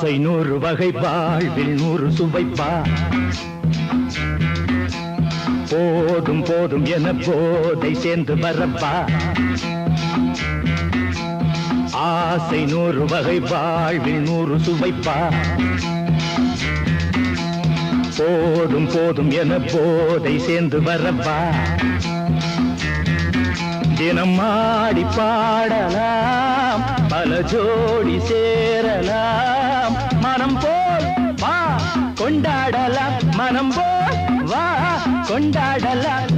ஆசை 100 வகை வாழ்வில் 100 சுவைப்பா போதும் போதும் என போதை சேர்ந்து வரப்பா ஆசை 100 வகை வாழ்வில் 100 சுவைப்பா போதும் போதும் என போதை சேர்ந்து வரப்பா தினம் ஆடி பாடலாம் பல ஜோடி சேரலாம் மனம் போல் வா கொண்டாடலாம் மனம் போல் வா கொண்டாடலாம்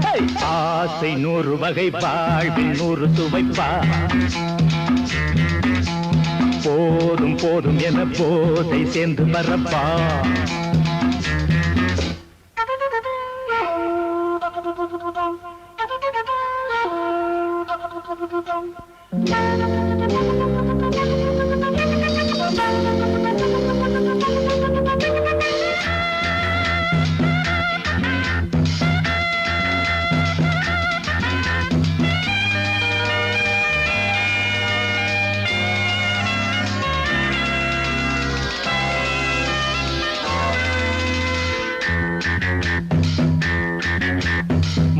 ஆசை 100 வகை வாழ்வில் 100 சுவைப்பா போதும் போதும் என போதை சேர்ந்து வரப்பா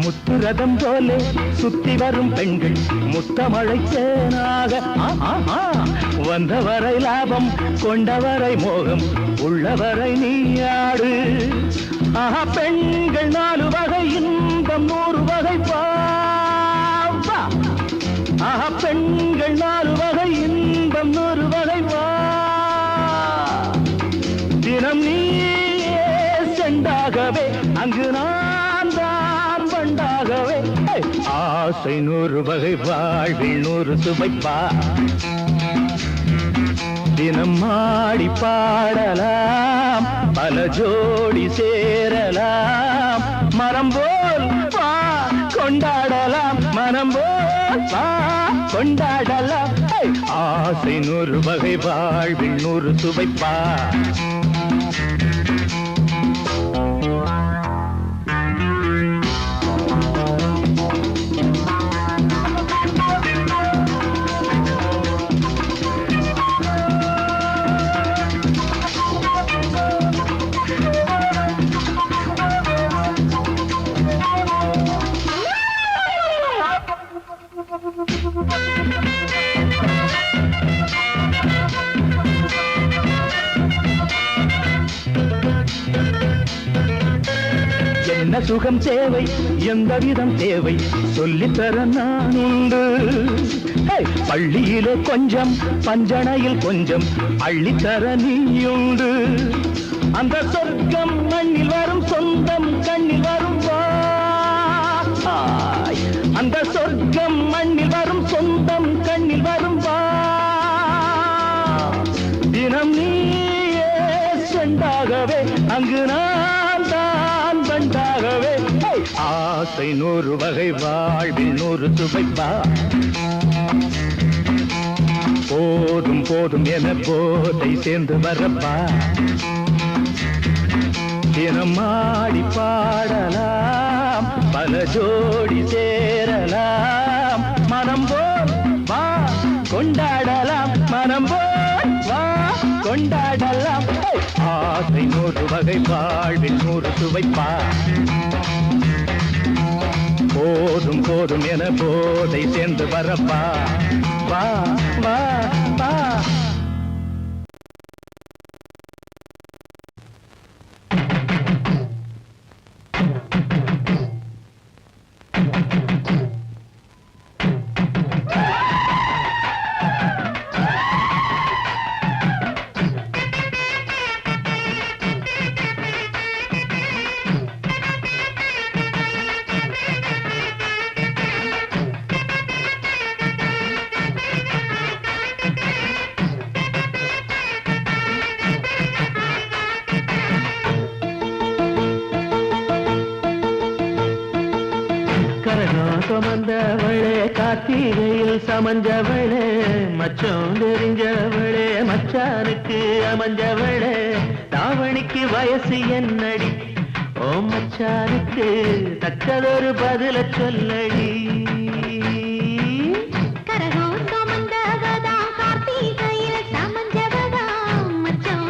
முத்துரதம் போலே சுத்தி வரும் பெண்கள் முத்தமழை தேனாக வந்தவரை லாபம் கொண்டவரை மோகம் உள்ளவரை நீயாடு பெண்கள் 4 வகை இன்பம் 100 வகை பாவா பெண்கள் 4 வகை இன்பம் 100 வகை வா தினம் நீயே செண்டாகவே அங்கு நான் தான் வண்டாகவே ஆசை 100 வகை வாழ்வில் 100 சுவைப்பா தினம் ஆடி பாடலாம் பல ஜோடி சேரலாம் மனம் போல் வா கொண்டாடலாம் மனம் போல் வா கொண்டாடலாம் ஆசை 100 வகை வாழ்வில் 100 சுவைப்பா என்ன சுகம் தேவை எந்த விதம் தேவை சொல்லித்தர நான் உண்டு பள்ளியிலே கொஞ்சம் பஞ்சனையில் கொஞ்சம் அள்ளித்தர நீயுண்டு அந்த சொர்க்கம் மண்ணில் வரும் சொந்தம் கண்ணில் வரும் அந்த சொர்க்கம் மண்ணில் வரும் சொந்தம் கண்ணில் வரும் தினம் நீயே செண்டாகவே அங்கு நான் தான் வண்டாகவே ஆசை 100 வகை வாழ்வில் 100 சுவைப்பா போதும் போதும் என போதை சேர்ந்து வரப்பா தினம் ஆடி பாடலாம் பல ஜோடி சேரலாம் மனம் போல் வா கொண்டாடலாம் மனம் போல் வா கொண்டாடலாம் ஆசை 100 வகை வாழ்வில் 100 சுவைப்பா போதும் போதும் என போதை சேர்ந்து வரப்பா வா வா வா சுமந்தவளே கார்த்திகையில் சமஞ்சவளே மச்சம் தெரிஞ்சவளே மச்சானுக்கு அமைஞ்சவளே தாவணிக்கு வயசு என்னடி ஓ மச்சானுக்கு தக்கதொரு பதில சொல்லடி கரகம் சுமந்தவதா கார்த்திகையில் சமஞ்சவதா மச்சம்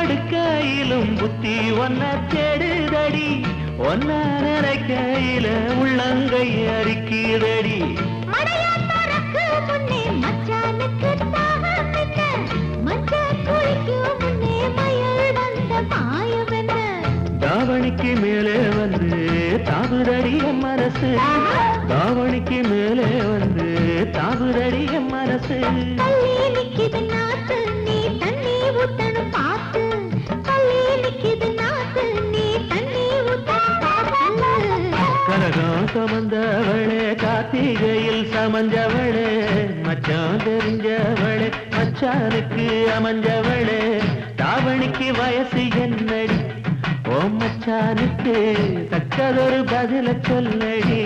படுக்கையிலும் புத்தி ஒன்ன தேடுதடி ஒன்ன நினைக்கையில உள்ளங்கை அரிக்குதடி தாவணிக்கு மேலே வந்து தாவுதடிய மனசு தாவணிக்கு மேலே வந்து தாவுதடிய மனசு கனகம் சுமந்தவளே கார்த்திகையில் சமஞ்சவளே மச்சான் தெரிஞ்சவளே மச்சானுக்கு அமைஞ்சவளே தாவணிக்கு வயசு என்னடி ஓ மச்சானுக்கு தக்கதொரு பதில சொல்லடி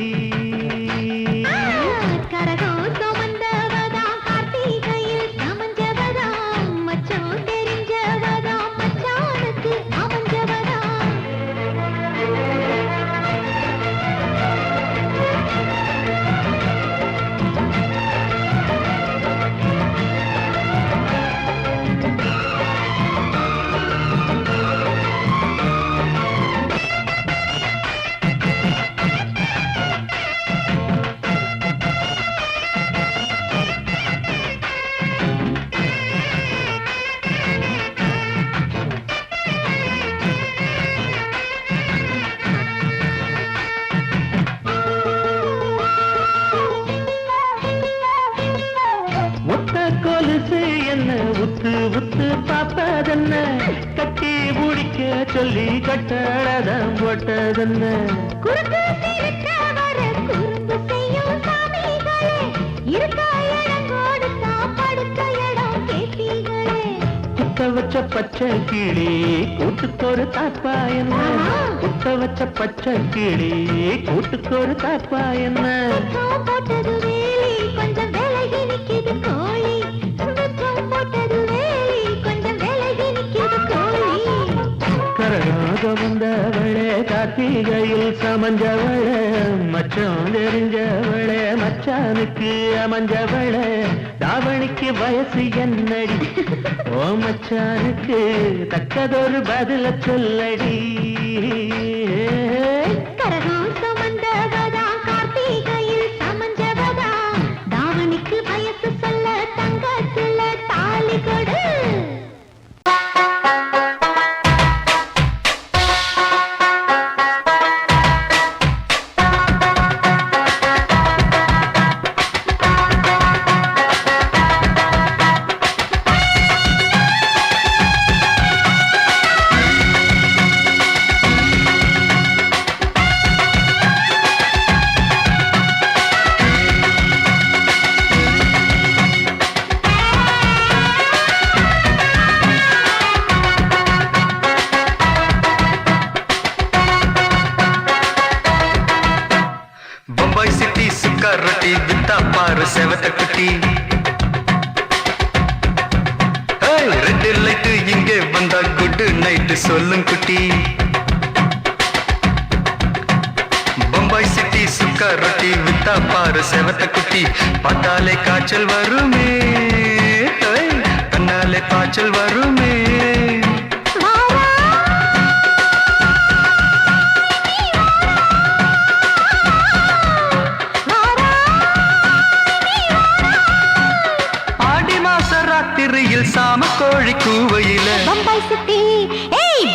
என்ன உத்து உத்து பார்ப்பதென்ன கட்டி முடிக்க சொல்லி கட்டழதம் போட்டதென்ன குத்த வச்ச பச்சை கிளி கூட்டுக்கொரு தாப்பா என்ன குத்த வச்ச பச்சை கிளி கூட்டுக்கொரு தாப்பா என்ன போட்டது வேலி கொஞ்சம் விலகி நிக்குது கோழி வந்தவளே கார்த்திகையில் சமஞ்சவளே மச்சான் தெரிஞ்சவளே மச்சானுக்கு அமைஞ்சவளே தாவணிக்கு வயசு என்னடி ஓ மச்சானுக்கு தக்கதொரு பதில சொல்லடி கரகம் சுமந்தவதா கார்த்திகையில் சமஞ்சவதா தாவணிக்கு வயசு சொல்ல தங்கத்துல தாலி கொடு செவத்த குட்டி ரெண்டு லைட்டு இங்கே வந்தா குட் நைட்டு சொல்லும் குட்டி பம்பாய் சிட்டி சுக்கா ரொட்டி வித்தா பாரு செவத்த குட்டி பார்த்தாலே காய்ச்சல் வருமே கண்ணாலே காய்ச்சல் வருமே சாம கோழி கூவையில பம்பாய் சிட்டி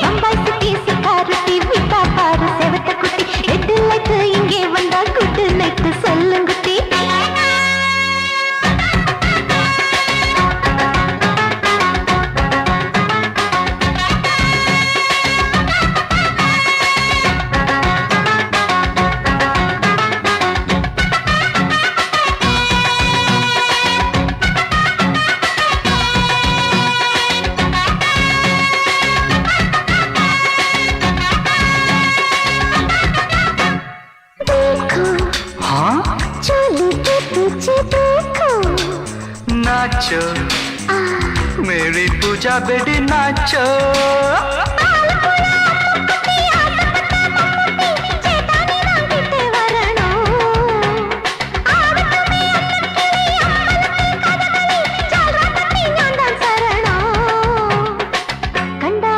பம்பாய் சிட்டி சிக்காரத்தி விட்டா பாரு செவத்த குட்டி எட்டு லைட்டு இங்கே வந்தா குட்டு நைட்டு சொல்லுங்குட்டி नाचो मेरी पूजा बेटी नाचो कंडा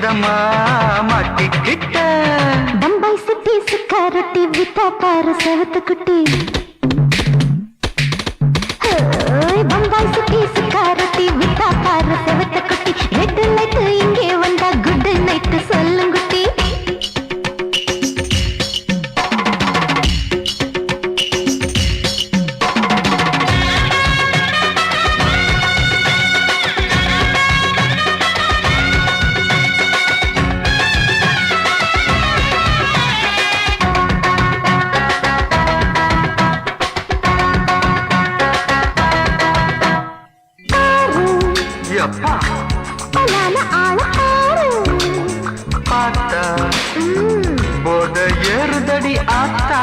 விதமா மாட்டிக்கிட்ட பம்பாய் சிட்டி சுக்காரொட்டி வித்தா பாரு செவத்து குட்டி பம்பாய் சிட்டி சுக்காரொட்டி வித்தா பாரு செவத்து குட்டி ரெட் லைட் இங்கே வந்தா குட் நைட் சொல்லுங்குட்டி பார்த்தா போத ஏறுதடி ஆத்தா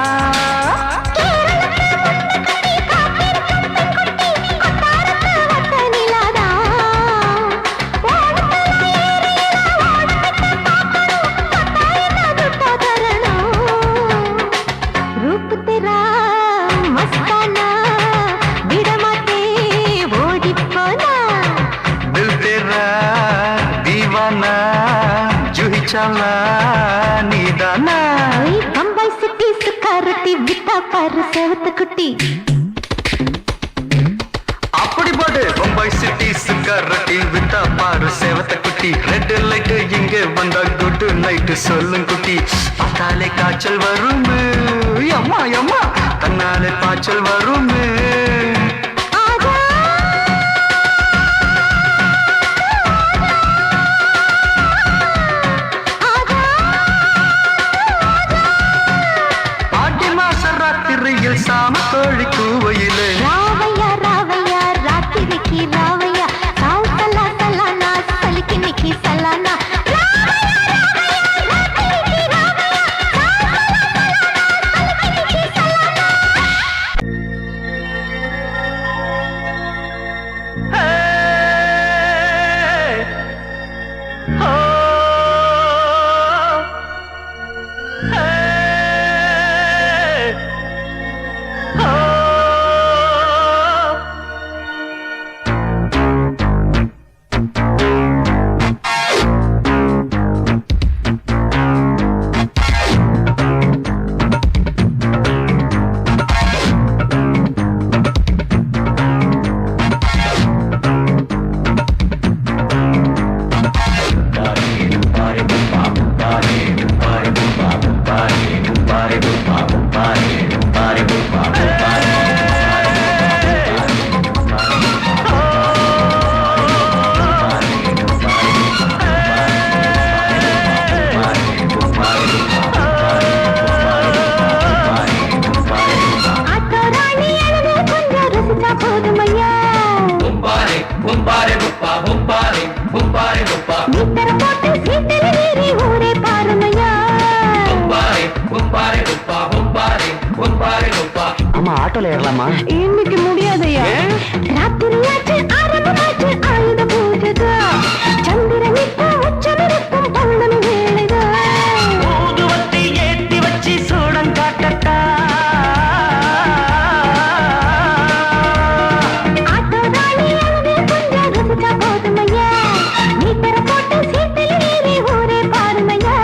रूप तेरा मस्ताना विडमाते ओडी पोना दिल तेरा दीवाना जूही चाला नीदाना बम्बई सिटी सुखारती विता पार सेवत कुटी அப்படி போடு பம்பாய் சிட்டி சுக்காரட்டி வித்தா பாரு சேவத்த குட்டி ரெட் லைட் இங்கே வந்தா குட் நைட் சொல்லும் குட்டி பார்த்தாலே காய்ச்சல் வருமே அம்மா அம்மா தன்னாலே பாய்ச்சல் வருமே ஆடி மாச ராத்திரியில் சாம கோழி கூவையிலே ராவையா ராவையா ராத்திரிக்கு ராவையா சாவு சலா சலானா சலிக்கு நிக்கி சலானா அம்மா ஆட்டோல ஏறலாமா இன்னைக்கு முடியாதையா ராத்திரியாச்சு ஆரம்பமாச்சு ஆயுத பூஜைதா சந்திரனிக்கு உச்சமிருக்கும் பௌர்ணமி வேளைதா ஊதுவத்தி ஏத்தி வச்சு சூடம் காட்டட்டா ஆட்டோ ராணி அழுது கொஞ்சம் ருசிச்சா போதுமையா நீ பெற போட்டு சீட்டில் ஏறி ஊரே பாருமையா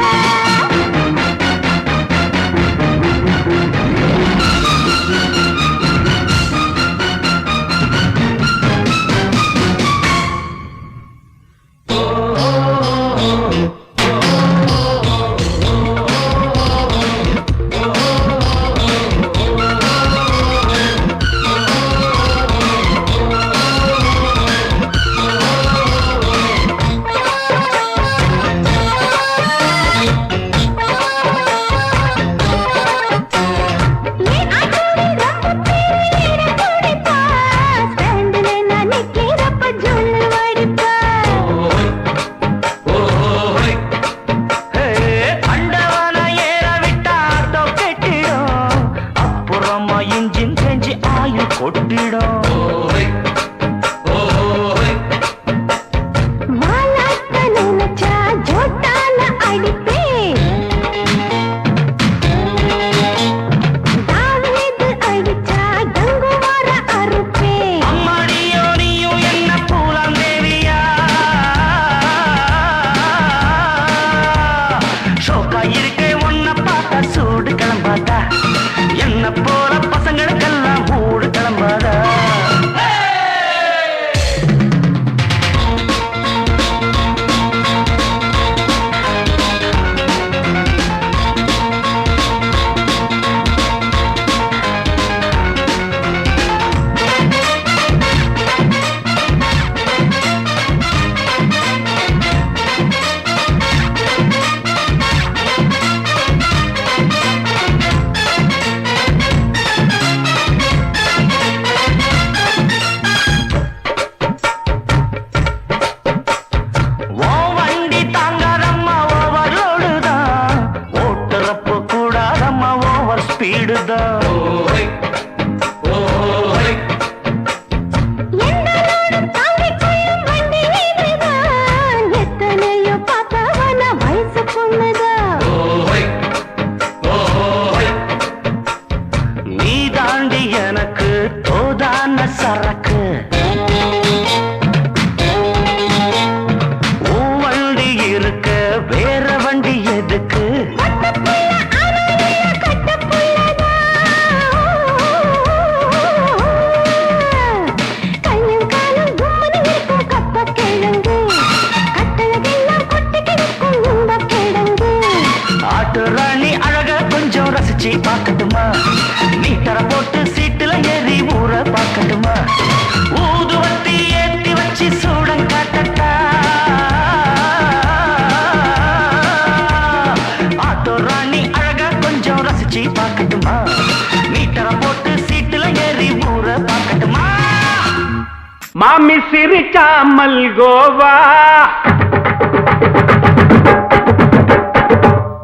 மாமி சிரிச்சா மல்கோவா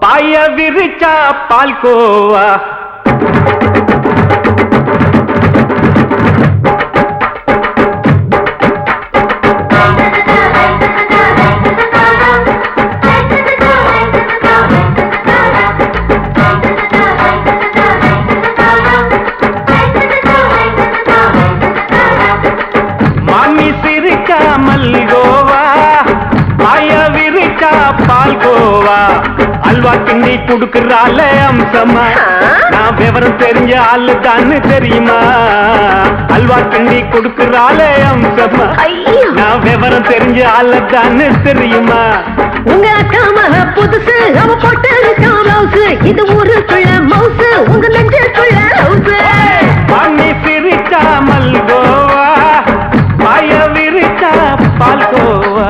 பாய விரிச்சா பால்கோவா மாமி சிரிச்சா மல்கோவா பாய விரிச்சா பால்கோவா அல்வா கிண்டி குடுக்கறால அம்சமா நான் விவரம் தெரிஞ்ச ஆளு தான்னு தெரியுமா அல்வா கிண்டி குடுக்கறால அம்சமா நான் விவரம் தெரிஞ்ச ஆளு தான்னு தெரியுமா உங்க அக்கா மக புதுசு அவ போட்டு பிளவுஸ் இது ஊருக்குள்ள மவுசு உங்க நெஞ்சுக்குள்ள ஹவுஸ் மாமி சிரிச்சா மல்கோவா பாய விரிச்சா பால்கோவா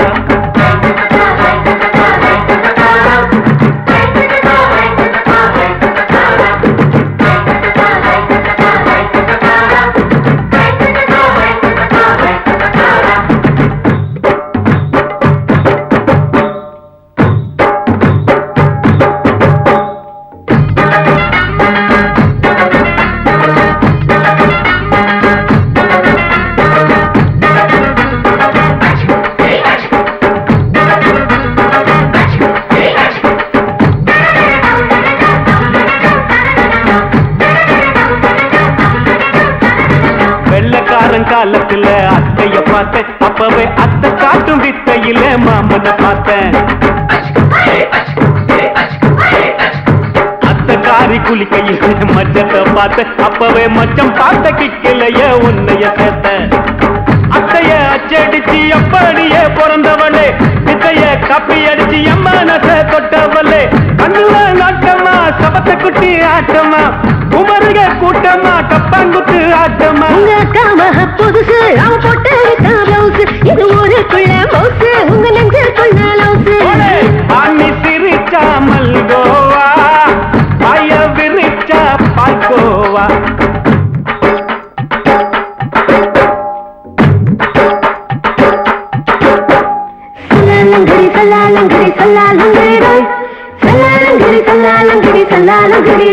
காலத்துல அத்தைய பார்த்தேன் அப்பவே அத்தை காட்டும் வித்தையில மாமனை பார்த்தேன் அத்தை காரி குளிக்கையில மச்சத்தை பார்த்தேன் அப்பவே மச்சம் பார்த்த கிக்கலைய உன்னைய சேர்த்தேன் அத்தைய அச்சடிச்சு அப்படியே பிறந்தவளே வித்தைய காப்பி அடிச்சு எம்மனச தொட்டவளே கண்ணுல நாட்டமா சபத்தை குட்டி ஆட்டமா குமருக கூட்டமா கப்பாங்குத்து ஆட்டமா உங்க அக்கா மக புதுசு அவ போட்டு பிளவுஸ் இது ஊருக்குள்ள மவுசு உங்க நெஞ்சுக்குள்ள லவுஸ் மாமி சிரிச்சா மல்கோவா பாய விரிச்சா பால்கோவா சல்லாலங்கடி சல்லாலங்கடி சல்லாலங்கடி சல்லாலங்கடி சல்லாலங்கடி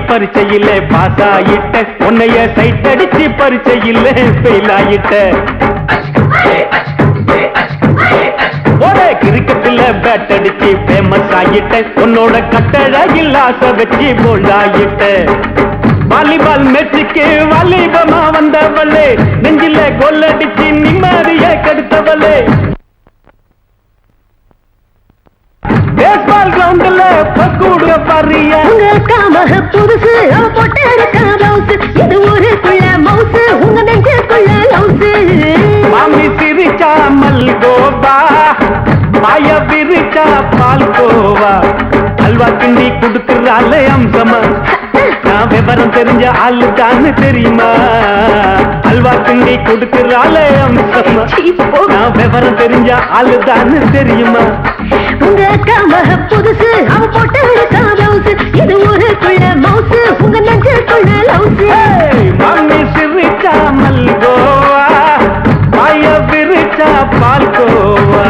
பரிச்சையில பாஸ் ஆயிட்ட உன்னைய சைட் அடிச்சு பரிச்சையில ஃபெயில் ஆயிட்ட ஒரே கிரிக்கெட்ல பேட் அடிச்சு ஃபேமஸ் ஆயிட்ட உன்னோட கட்டழகில் ஆசை வச்சு போல்ட் ஆயிட்ட வாலிபால் மேட்சுக்கு வாலிபமா வந்தவளே நெஞ்சில கோல் அடிச்சு நிம்மதிய கெடுத்தவளே பேஸ்பால் கிரவுண்ட்ல பக்கூட பாரியா உங்க அக்கா மக புதுசு அவ போட்டு பிளவுஸ் இது ஊருக்குள்ள மவுசு உங்க நெஞ்சுக்குள்ள லவுஸ் மாமி சிரிச்சா மல்கோவா பாய விரிச்சா பால்கோவா அல்வா கிண்டி குடுக்கறால அம்சமா நான் விவரம் தெரிஞ்ச ஆளு தான்னு தெரியுமா அல்வா கிண்டி குடுக்கறால அம்சமா நான் விவரம் தெரிஞ்ச ஆளு தான்னு தெரியுமா உங்க அக்கா மக புதுசு அவ போட்டு பிளவுஸ் இது ஊருக்குள்ள மவுசு உங்க நெஞ்சுக்குள்ள லவுஸ் மாமி சிரிச்சா மல்கோவா பாய விரிச்சா பால்கோவா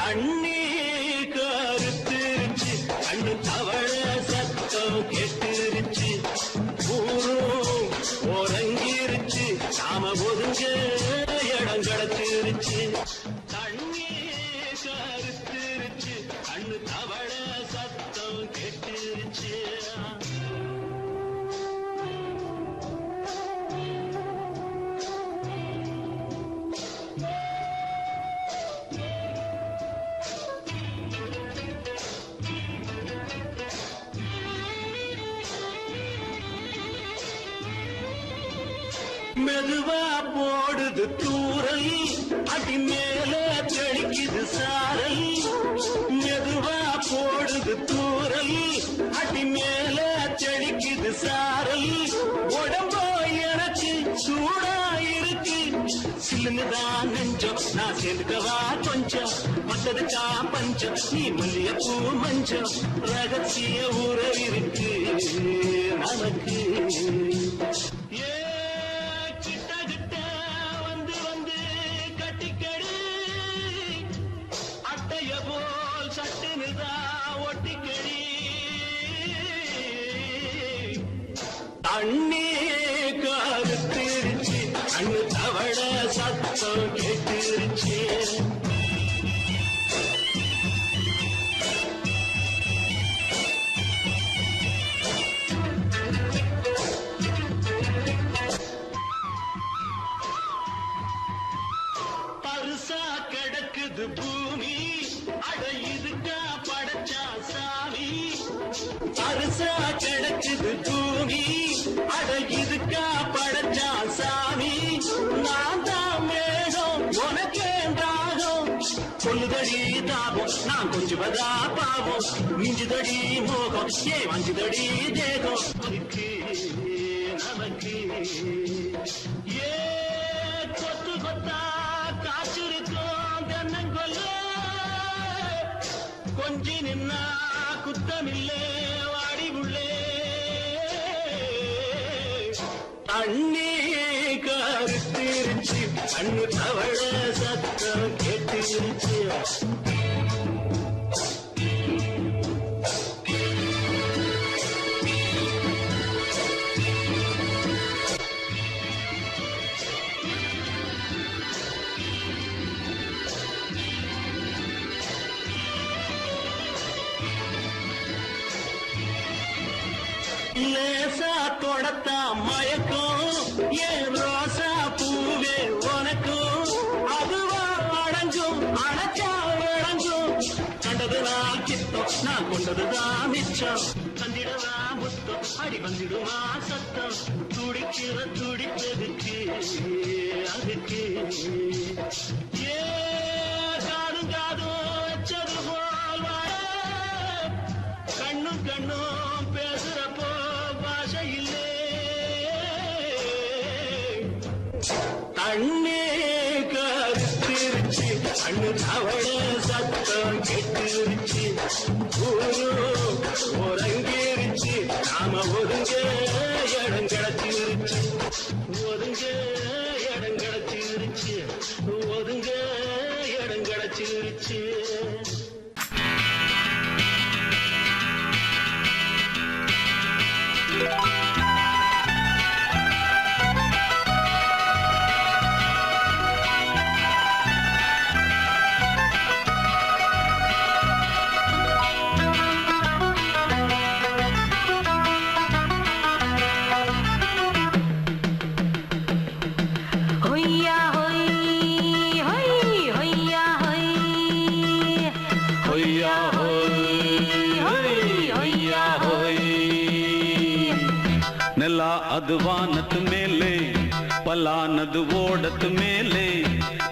தண்ணி கருத்துருச்சு கண்ணு தவள சத்தம் கெட்டுருச்சு ஊரும் உறங்கிருச்சு நாம ஒதுங்க இடம் கிடச்சிருச்சு தண்ணி கருத்துருச்சு கண்ணு தவள சத்தம் கெட்டுருச்சு மெதுவா போடுது தூரல் அடி மேல தெளிக்குது சாரல் மெதுவா போடுது தூரல் அடி மேல தெளிக்குது சாரல் உடம்போ எனக்கு சூடா இருக்கு சில்லுதான் நெஞ்சம் நான் சேர்ந்துக்கவா கொஞ்சம் மத்ததுக்கா பஞ்சம் நீ மல்லியப்பூ மஞ்சம் ரகசிய உறவு இருக்கு நமக்கு போல் சட்டுனுதா ஒட்டிக்கடி தண்ணி கருத்திருச்சு அண்ணு தவள சத்தம் கேட்டுருச்சு பருசா கிடக்குது பூமி அட இதுக்கா படைச்சா சாமி பருசா கிடக்குது பூமி அட இதுக்கா படைச்சா சாமி நான் தான் மேகம் உனக்கே தாகம் சொல்லுதடி தாபம் நான் கொஞ்சுவதா பாவம் மிஞ்சுதடி மோகம் ஏ வஞ்சுதடி தேகம் நமக்கு ஏ கொத்து கொத்தா காற்றிருக்கும் தென்னங்கொல்ல கொஞ்சி நின்னா குத்தமில்லே வாடி உள்ளே தண்ணி கருத்திருச்சு கண்ணு தவள சத்தம் கேட்டுருச்சு லேசா தொடத்தா மயக்கும் ஏன் ரோசா பூவே உனக்கும் அதுவா அடைஞ்சும் அணைச்சா விளங்கும் கண்டதுதான் கித்தம் நான் கொண்டதுதான் மிச்சம் தந்திடவா முத்தம் அடி வந்திடுமா சத்தம் துடிக்கிற துடிப்பதுக்கு அதுக்கு ஏ காதும் காதும் வச்சது போல் வாழ கண்ணும் கண்ணும் பேசுறப்போ பாஷை இல்லே தண்ணி கருத்திருச்சு கண்ணு தவள சத்தம் கெட்டுருச்சு உறங்கிருச்சு நாம ஒதுங்க இடம் கிடச்சிருச்சு ஒதுங்க இடம் கிடச்சிருச்சு ஒதுங்க இடம் கிடச்சிருச்சு ನೆಲ ಅದು ವಾನದ ಮೇಲೆ ಪಲಾನದು ಓಡದ ಮೇಲೆ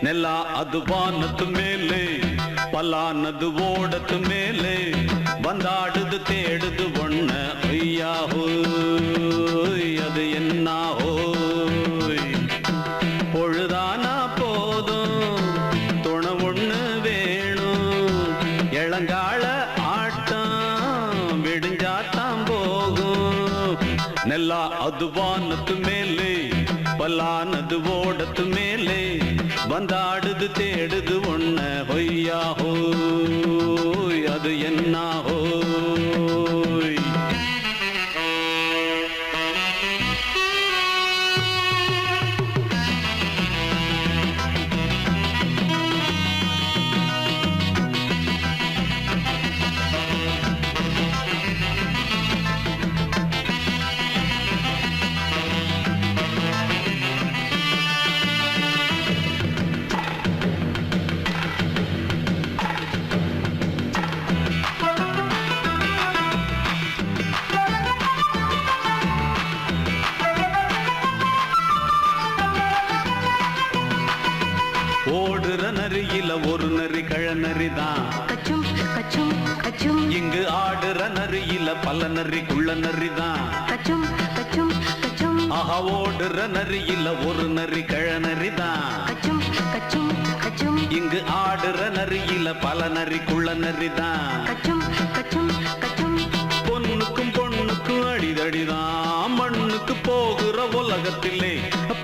ನೆಲ ಅದು ವಾನದ ಮೇಲೆ ಪಲಾನದು ಓಡದ ಮೇಲೆ ಬಂದಾಡುದು தேடுது ஒண்ண ஐயா ஹோய் அது என்ன ஹோய் பொழுதானா போதும் துணை ஒண்ணு வேணும் இளங்கால ஆட்டம் விடிஞ்சாத்தான் போகும் ನೆಲ ಅದು ವಾನದ ಮೇಲೆ ಪಲಾನದು ಓಡದ ಮೇಲೆ ಬಂದಾಡುದು தேடுது ஒண்ண ಹೊಯ್யா ஹோ அது என்ன ஹோய் ஓடுற நரியில ஒரு நரி கழநரிதான் கச்சும் கச்சும் கச்சும் இங்கு ஆடுற நரியில பல நரி குள்ள நரிதான் கச்சும் கச்சும் கச்சும் ஆஹா ஓடுற நரியில ஒரு நரி கழநரிதான் கச்சும் கச்சும் கச்சும் இங்கு ஆடுற நரியில பல நரி குள்ள நரிதான் கச்சும் கச்சும் கச்சும் பொண்ணுக்கும் பொண்ணுக்கும் அடிதடிதான் மண்ணுக்கு போகிற உலகத்திலே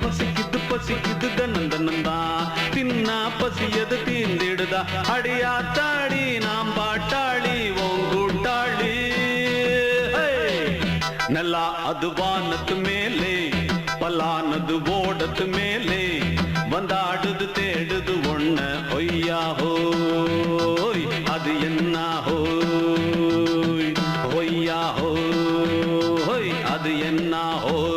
பசிக்குது பசிக்குது தன்னந்தனந்தான் தின்னா பசியது தீந்திடுதா அடியாத்தாடி நாம் பாட்டாளி ஓங்கூட்டாளி நல்லா அது வானத்து மேலே பல்லானது ஓடத்து மேலே வந்தாடுது தேடுது ஒண்ண ஒய்யா ஹோய் அது என்ன ஹோய் ஒய்யா ஹோய் அது என்ன ஹோய்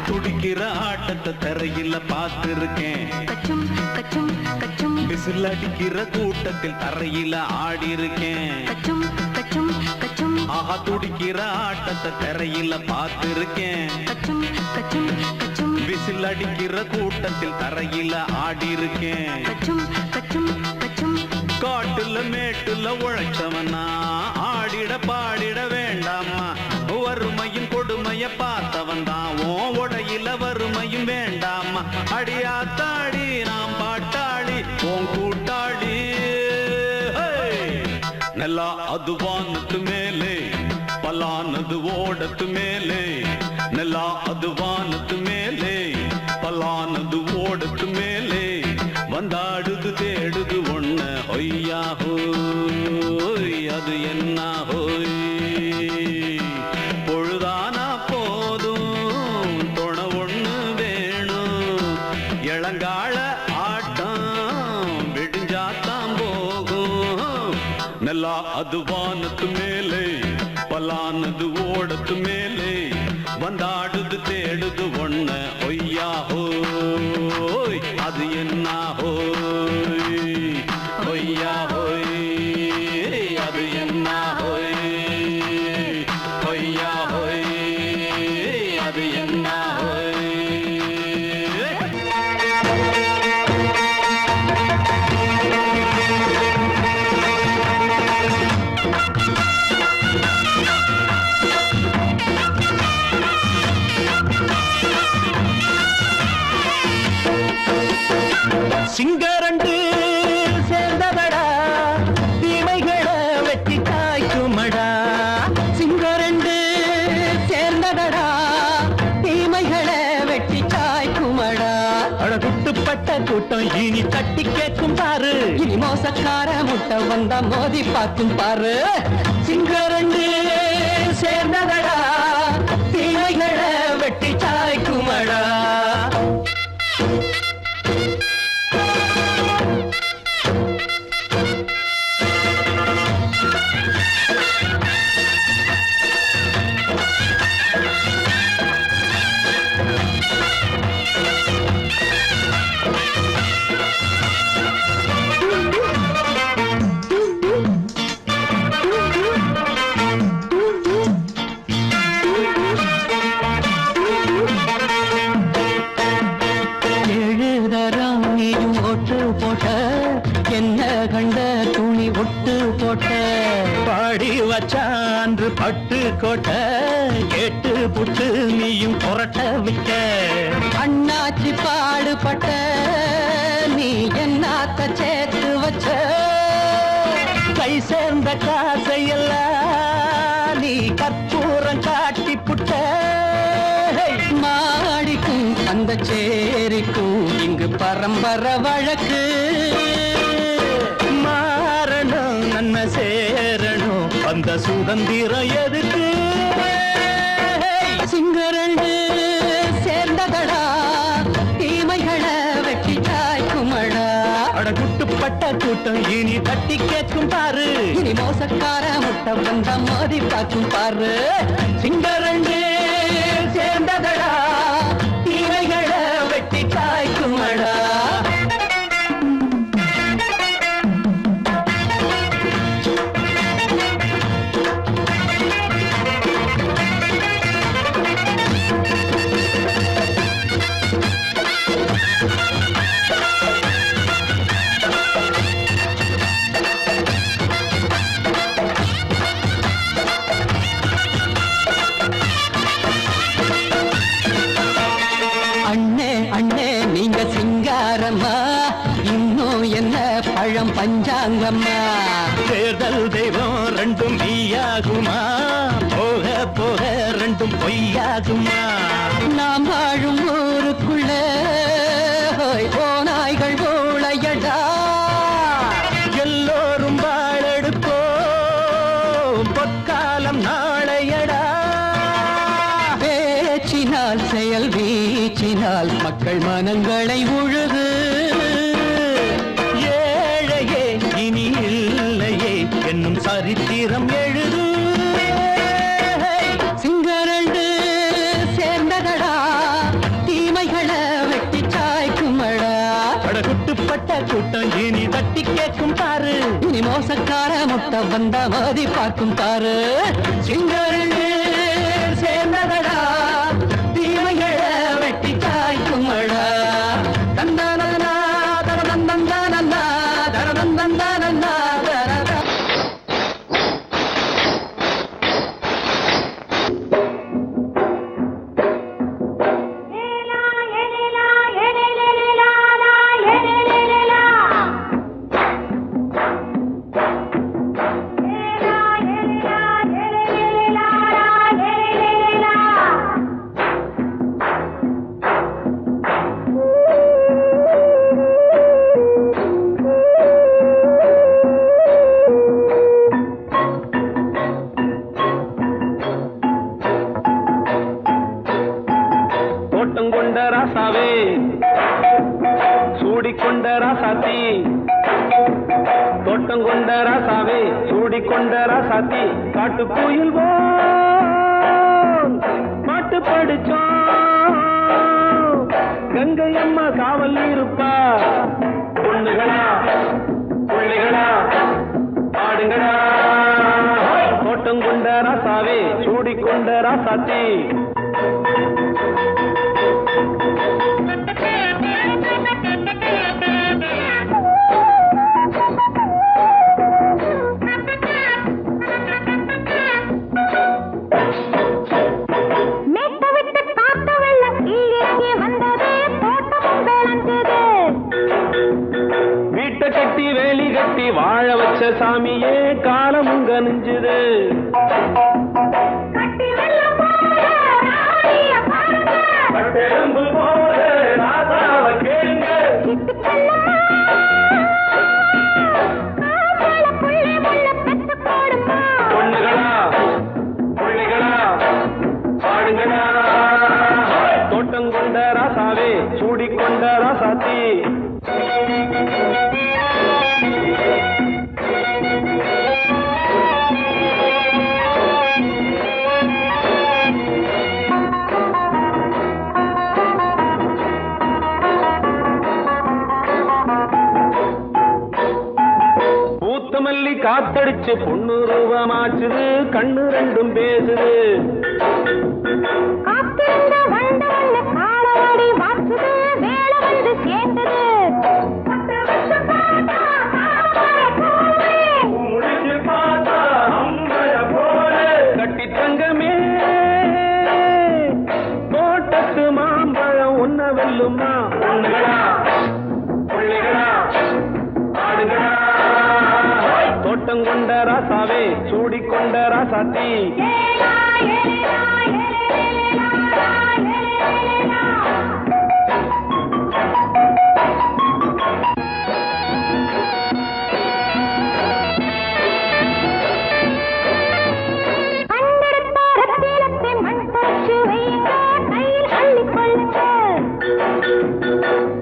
துடிக்கிற ஆட்டத்தை தரையில பார்த்திருக்கேன் கச்சும் கச்சும் கச்சும் விசில் அடிக்கிற கூட்டத்தில் தரையில ஆடி இருக்கேன் கச்சும் கச்சும் கச்சும் ஆஹா துடிக்கிற ஆட்டத்தை தரையில பார்த்திருக்கேன் கச்சும் கச்சும் கச்சும் விசில் அடிக்கிற கூட்டத்தில் தரையில ஆடி இருக்கேன் கச்சும் கச்சும் கச்சும் காட்டுல மேட்டுல உழைச்சவனா ஆடிட பாடிட வேண்டாமா வறுமையும் கொடுமைய பார்த்தவன் தான் ஓ உடையில வறுமையும் வேண்டாமா அடியாத்தாடி நாம் பாட்டாளி ஓன் கூட்டாளி நல்லா அது வானத்து மேலே பல்லானது ஓடத்து மேலே நல்லா அது வானத்து மேலே பல்லானது ஓடத்து மேலே வந்தாடுது தேடுது ஒண்ண ஒய்யா ஹோய் அது என்ன ஹோய் பொழுதானா போதும் தொண ஒண்ணு வேணும் இளங்கால ஆட்டம் விடிஞ்சாத்தான் போகும் நல்லா அது வானத்து மேலே பல்லானது ஓடத்து மேலே வந்தாடுது தேடுது ஒண்ண ஒய்யா ஹோய் அது என்ன ஹோய் ஒய்யா ஹோய் அது என்ன ஹோய் ஒய்யா ஹோய் அது என்ன ஹோய் சிங்கரண்டு சேர்ந்ததடா தீமைகளை வெட்டி காய்க்குமடா சிங்கரண்டு சேர்ந்ததடா தீமைகளை வெட்டி காய்க்குமடா அழகுட்டுப்பட்ட கூட்டம் இனி தட்டி கேட்கும் பாரு இனி மோசக்கார முட்டை வந்தா மோதி பார்க்கும் பாரு சிங்கரண்டு சேர்ந்ததடா தீமைகளை வெட்டி காய்க்குமடா துணி ஒட்டு போட்ட பாடி வச்சான்று பட்டு கோட்ட கேட்டு புட்டு நீயும் புரட்ட விட்ட அண்ணாச்சி பாடுபட்ட நீ என்னாத்த சேர்த்து வச்ச கை சேர்ந்த காசையெல்லாம் நீ கற்பூரம் காட்டி புட்ட மாடிக்கும் அந்த சேரிக்கும் இங்கு பரம்பரை வழக்கு மாறணும் நன்மை சேரணும் அந்த சுதந்திரம் எதுக்கு சிங்கரண்டு சேர்ந்ததடா தீமைகளை வெட்டி காய்க்குமடா அடகுட்டுப்பட்ட கூட்டம் இனி தட்டி கேட்கும் பாரு இனி மோசக்கார முட்டை வந்த மோதி பார்க்கும் பாரு சிங்கரண்டு சேர்ந்ததடா தீமைகளை வெட்டி காய்க்குமடா அண்ணே அண்ணே நீங்க சிங்காரம்மா இன்னும் என்ன பழம் பஞ்சாங்கம்மா தேர்தல் தெய்வம் ரெண்டும் மெய்யாகுமா போக போக ரெண்டும் பொய்யாகுமா நாம் வாழும் ஊருக்குள்ள ஓநாய்கள் ஊழையடா எல்லோரும் வாழெடுப்போ பொற்காலம் நாளையடா பேச்சினால் செயல் வீச்சினால் மக்கள் மனங்களை உழுது ஏழையே இனி இல்லையே என்னும் சரித்திரம் எழுது சிங்கரண்டு சேர்ந்ததடா தீமைகளை வெட்டி சாய்க்குமடா அடகுட்டுப்பட்ட கூட்டம் இனி தட்டி கேட்கும் பாரு இனி மோசக்கார முட்டை வந்த மோதி பார்க்கும் பாரு சிங்கரண்டு சேர்ந்ததடா தீமைகளை வெட்டி காய்க்குமடா தந்தானனா தரதந்தந்தானனா தரதந்தந்தானனா தரத தோட்டம் கொண்ட ராசாவே சூடிக்கொண்ட ராசாத்தி தோட்டம் கொண்ட ராசாவே சூடிக்கொண்ட ராசாத்தி காட்டு கோயில் பாட்டு படிச்சோம் கங்கை அம்மா காவல் இருப்பா பொண்ணுகளா பிள்ளைகளா ஆடுங்களா தோட்டம் கொண்ட ராசாவே சூடிக்கொண்ட ராசாத்தி வீட்டை கட்டி வேலி கட்டி வாழ வச்ச சாமியே காலமும் கனிஞ்சுது பட்டெலும்பு போல ராசாவை கேளுங்க பொண்ணுகளா பிள்ளைகளா பாடுங்களா தோட்டம் கொண்ட ராசாவே சூடிக்கொண்ட ராசாத்தி பூத்தமல்லி காத்தடிச்சு பொண்ணு ரூபமாச்சுது கண்ணு ரெண்டும் பேசுது கொண்ட ராசாவே சூடிக்கொண்ட ராசாத்தி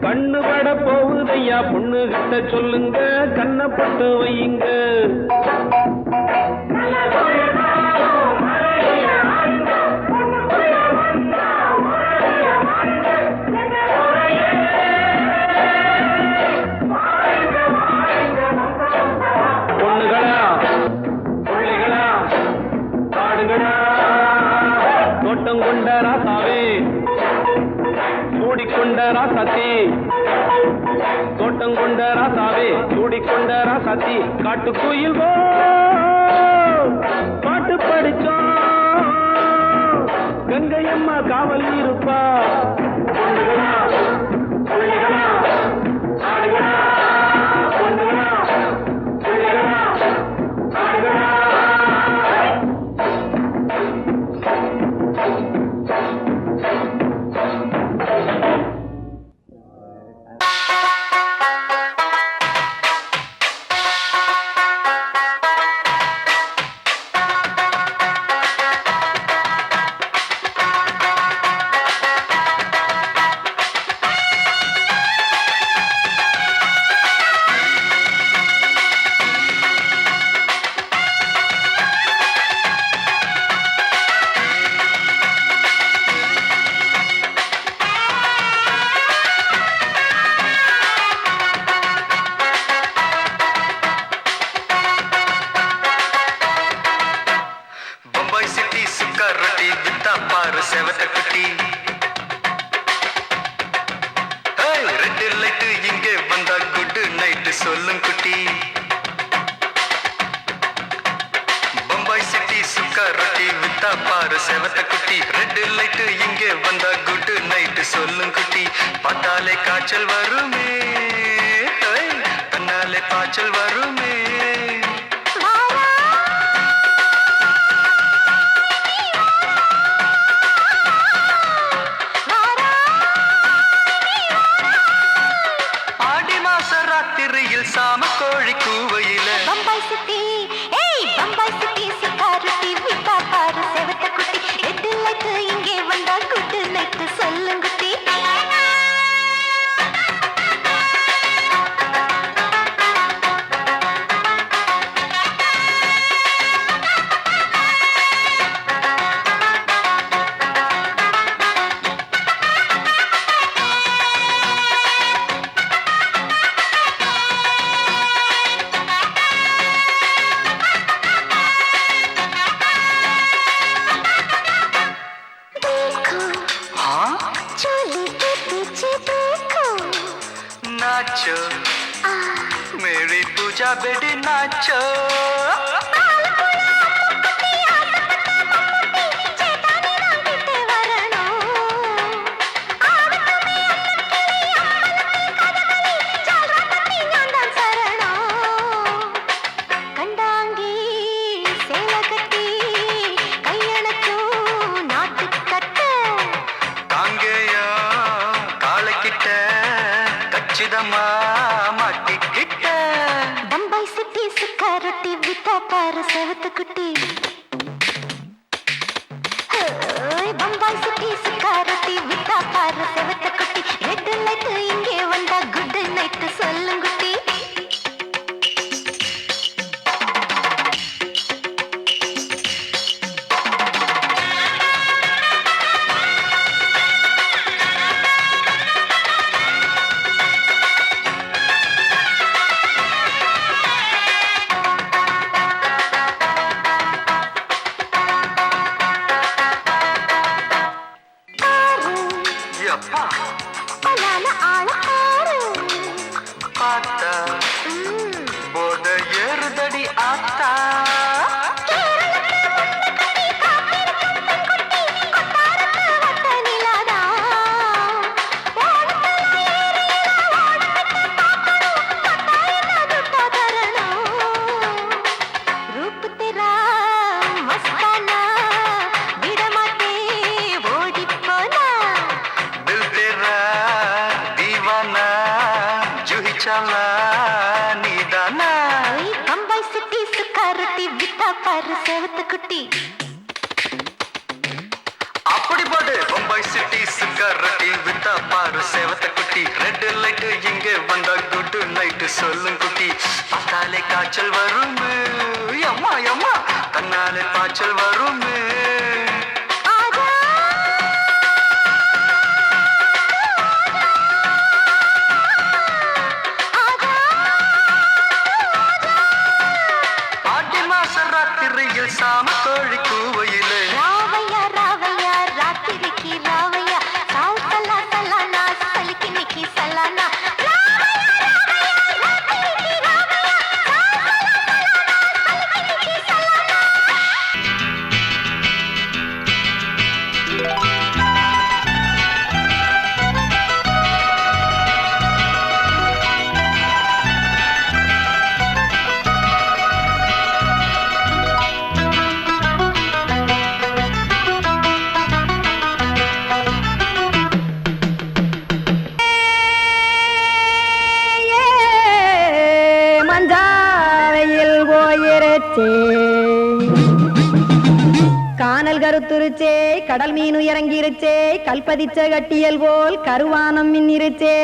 கண்ணு பட போகுதையா பொண்ணு கிட்ட சொல்லுங்க கண்ணப்பட்டு வையுங்க பொண்ணுகளா பிள்ளைகளா காடுகளா தோட்டம் கொண்ட ராசாவே சூடிக்கொண்ட ராசாத்தி தோட்டம் கொண்ட ராசாவே சூடிக்கொண்ட ராசாத்தி காட்டுக்குயில் பாட்டு படிச்சோம் கங்கையம்மா காவல் இருப்பா பொண்ணுகளா பிள்ளைகளா ஆடுகளா பொண்ணுகளா பிள்ளைகளா ஆடுகளா செவத்த குட்டி ரெட் லைட் இங்கே வந்தா குட் நைட் சொல்லும் குட்டி பம்பாய் சிட்டி சுக்கா ரொட்டி வித்தா பாரு செவத்த குட்டி ரெட் லைட் இங்கே வந்தா குட் நைட் சொல்லும் குட்டி பார்த்தாலே காய்ச்சல் வருமே கண்ணாலே பாய்ச்சல் வருமே சாம கோழி கூவையில பம்பாய் சிட்டி பம்பாய் சிட்டி சிக்காரட்டி வித்தா பாரு செவத்த குட்டி ரெட் லைட் இங்கே வந்தா குட் நைட் சொல்லுங்குட்டி नाचो मेरी पूजा बेटी नाचो பம்பாய் சிட்டி சுக்காரொட்டி வித்தா பாரு செவத்த குட்டி பம்பாய் சிட்டி சுக்காரொட்டி வித்தா பாரு செவத்த குட்டி ரெட் லைட் இங்கே வந்தா குட் நைட் சொல்லுங்குட்டி அப்பா ஆள ஆள ஆறு பார்த்து பம்பாய் சிட்டி சுக்காரத்தி வித்தா பாரு செவத்து குட்டி அப்படி போடு பம்பாய் சிட்டி சுக்காரத்தி வித்தா பாரு சேவத்த குட்டி ரெட் லைட் இங்கே வந்தா குட் நைட் சொல்லும் குட்டி பார்த்தாலே காய்ச்சல் வரும் அம்மா அம்மா தன்னாலே பாய்ச்சல் வரும் ஆடி மாச ராத்திரியில் சாம கோழி கூவையிலே ராவையா ராவையா ராத்திரிக்கு ராவையா சால் சலா சலானா சலிக்கு நிக்கி சலானா கானல் கருத்துருச்சே கடல் மீன் இறங்கிருச்சே கல்பதிச்ச கட்டியல் போல் கருவானம் மின்னிருச்சே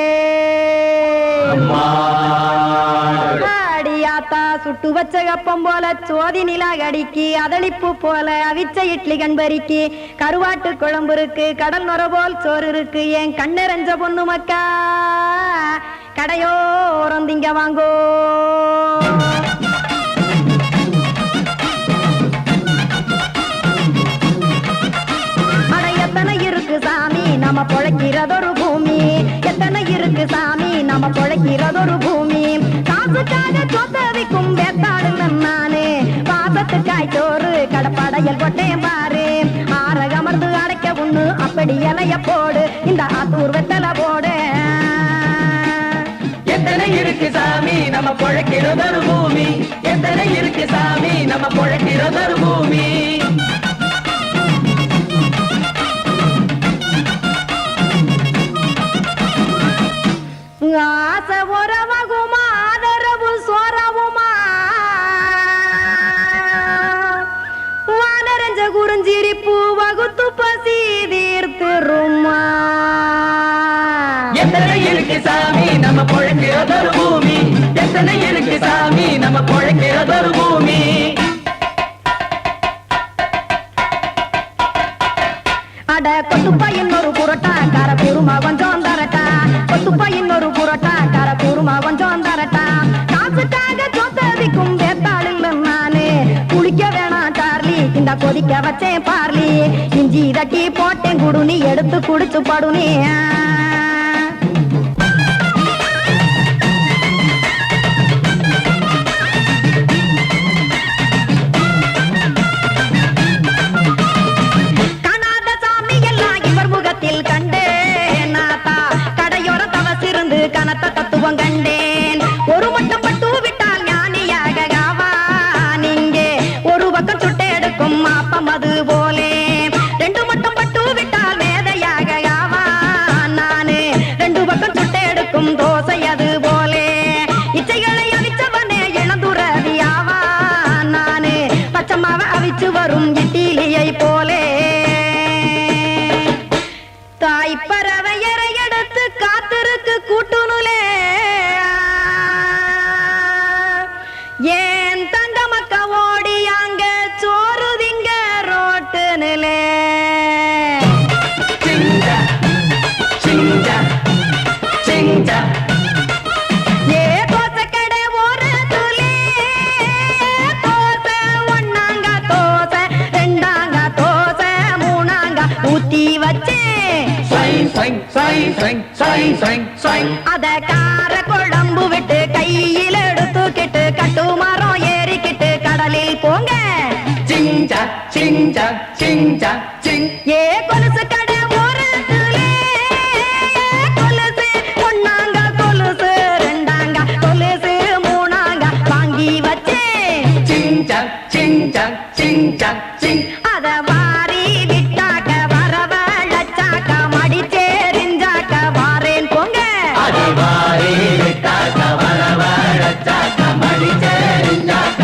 அடியாத்தா சுட்டு வச்ச கப்பம் போல சோதி நிலா கடிக்கு அதளிப்பு போல அவிச்ச இட்லி கண்பறிக்கு கருவாட்டு குழம்பு இருக்கு கடல் நுர போல் சோறு இருக்கு என் கண்ணெரஞ்ச பொண்ணு மக்கா கடையோரம் திங்க வாங்கோ எத்தனை இருக்கு சாமி நம்ம பொழைக்கிறதொரு பூமி எத்தனை இருக்கு சாமி நம்ம பொழைக்கிறதொரு பூமி காசுக்காக சொத்தவிக்கும் வேத்தாடுங்க நானு பாசத்துக்காய் சோறு கடப்படையல் போட்டேன் பாரு ஆரகமர்ந்து அடைக்க ஒண்ணு அப்படி இலைய போடு இந்த ஆத்தூர் வெத்தலை போடு எத்தனை இருக்கு சாமி நம்ம பொழைக்கிறதொரு பூமி எத்தனை இருக்கு சாமி நம்ம பொழைக்கிறதொரு பூமி ஆசை உறவகுமா ஆதரவு சோரவுமா வானரஞ்ச குறிஞ்சிரிப்பு வகுத்து பசி தீர்த்துருமா எத்தனை இருக்கு சாமி நம்ம பொழைக்கிறதொரு பூமி எத்தனை இருக்கு சாமி நம்ம பொழைக்கிறதொரு பூமி அட கொத்துப்பா இன்னொரு புரட்டா கார குருமா கொஞ்சம் தரட்டா கொத்துப்பா இன்னொரு புரட்டா கார குருமா கொஞ்சம் தரட்டா காசுக்காக சொத்ததிக்கும் வேத்தாளில் நானு குளிக்க வேணாம் சார்லி இந்த கொதிக்க வச்சேன் பார்லி இஞ்சி தட்டி போட்டேன் குடுனி எடுத்து குடிச்சு படுனி தத்துவம் கண்டேன் ஒரு மட்டம் பட்டு விட்டால் ஞானியாக நீங்கே ஒரு பக்கம் சுட்டு எடுக்கும் மாப்பம் அது போலே ரெண்டு மட்டம் பட்டு விட்டால் மேதையாக நானு ரெண்டு பக்கம் சுட்டு எடுக்கும் தோசை அது போலே இச்சைகளை அவிச்சவனே இளந்துறவியாவா நானு பச்சமாவ அவிச்சு வரும் இட்டிலியை போலே தாய் பறவையரை எடுத்து காத்திருக்கு கூட்டுனுலே ஏன் தங்க மக்க ஓடி அங்க சோறுதிங்க ரோட்டு நிலே சிங்கா சிங்கா சிங்கா ஏ தோசை கடை ஒரு துளி தோசை ஒன்னாங்க தோசை ரெண்டாங்க தோசை மூணாங்க ஊத்தி வச்சே அத கார குழம்பு விட்டு கையில் எடுத்துக்கிட்டு கட்டு மரம் ஏறிக்கிட்டு கடலில் போங்க சிங்கா சிங்கா சிங்கா சிங் ஏ கொலுசு கடை ஒரு கொலுசு ஒன்னாங்க கொலுசு ரெண்டாங்க கொலுசு மூணாங்க வாங்கி வச்சே சிங்கா சிங்கா சிங்கா சிங் அத வாரி விட்டாக்க வரவழைச்சாக்க மடிச்சேரிஞ்சாக்க வாரேன் போங்க அதிவாரி விட்டாக்க வரவழைச்சாக்க மடிச்சேரிஞ்சாக்க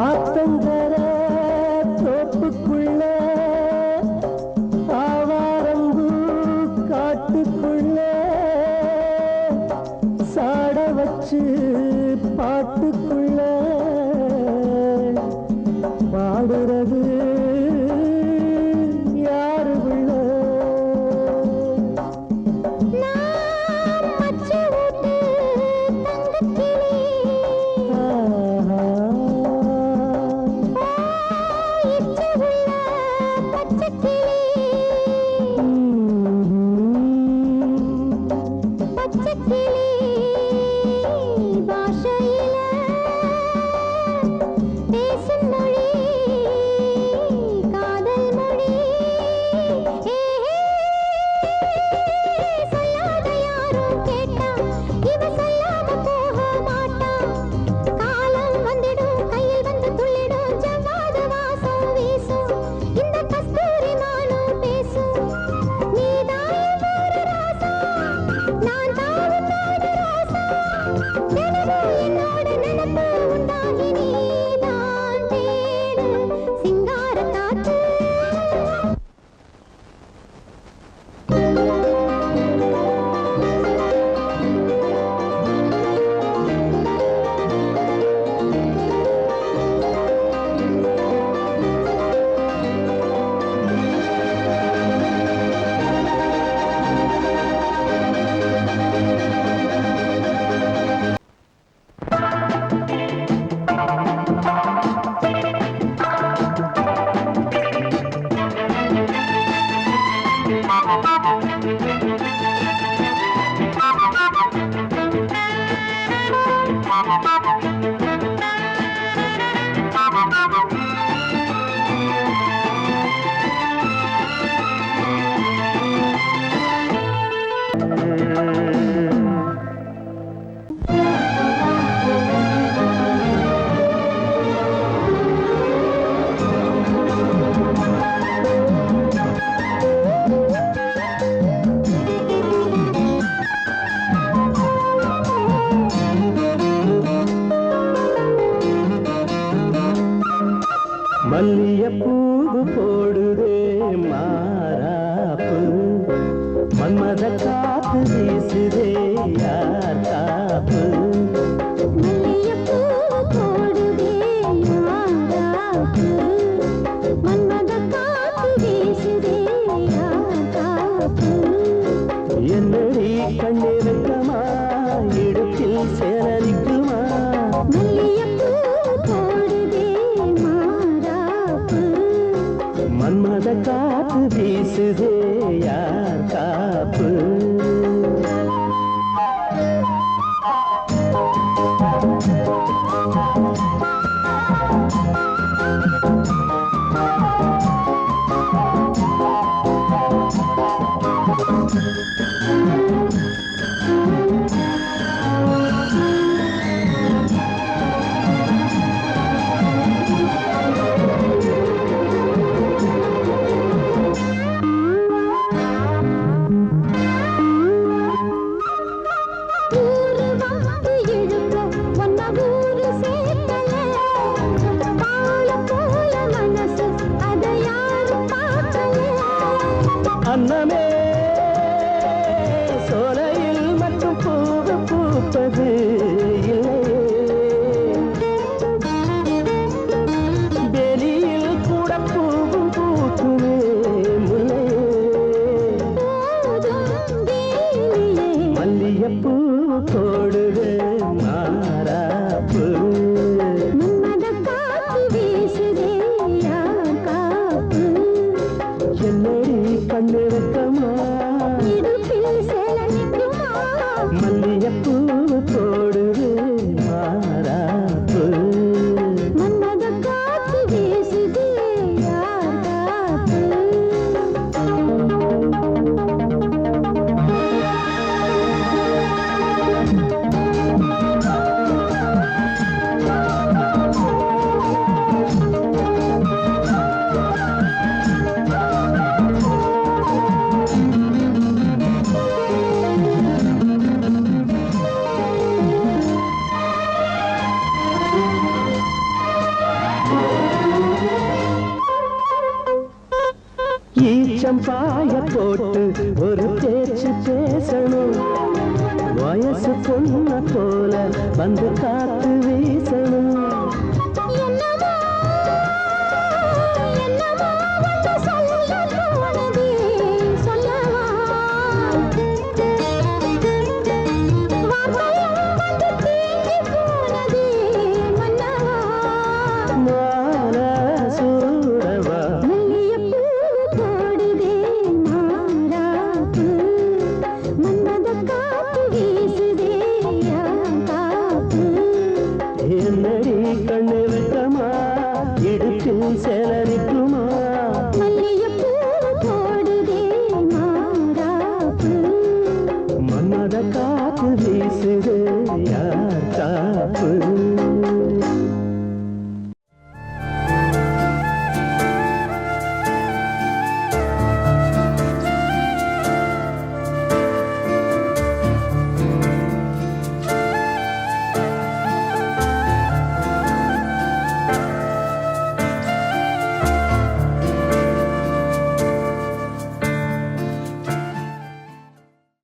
ஆத்தங்கர தோப்புக்குள்ள ஆவாரம்பூ காட்டுக்குள்ள சாட வச்சு பாட்டுக்குள்ள பாடுறது யாரு உள்ள மல்லியப்பூவு போடுதே மாறாப்பு மன்மத காத்து வீசுதே யார் காப்பு என்னடி கண்ணிருக்கமா இடத்தில் சேலரிக்குமா மன்மத காத்து வீசுதே யார் காப்பு அன்னமே சோலையில் மட்டும் பூவு பூப்பது வெளியில் கூட பூவும் பூக்குமே முல்லை மல்லியப்பூ போடுது மாறாப்பு என்னடி கண்ணிறக்கமா ஈச்சம் பாய போட்டு ஒரு பேச்சு பேசணும் வயசு பொண்ண போல வந்து காத்து வீசணும் என்னடி கண்ணு வெட்டமா இடுப்பில் செலரிக்குமா மன்மத காத்து வீசுது யார் காப்பு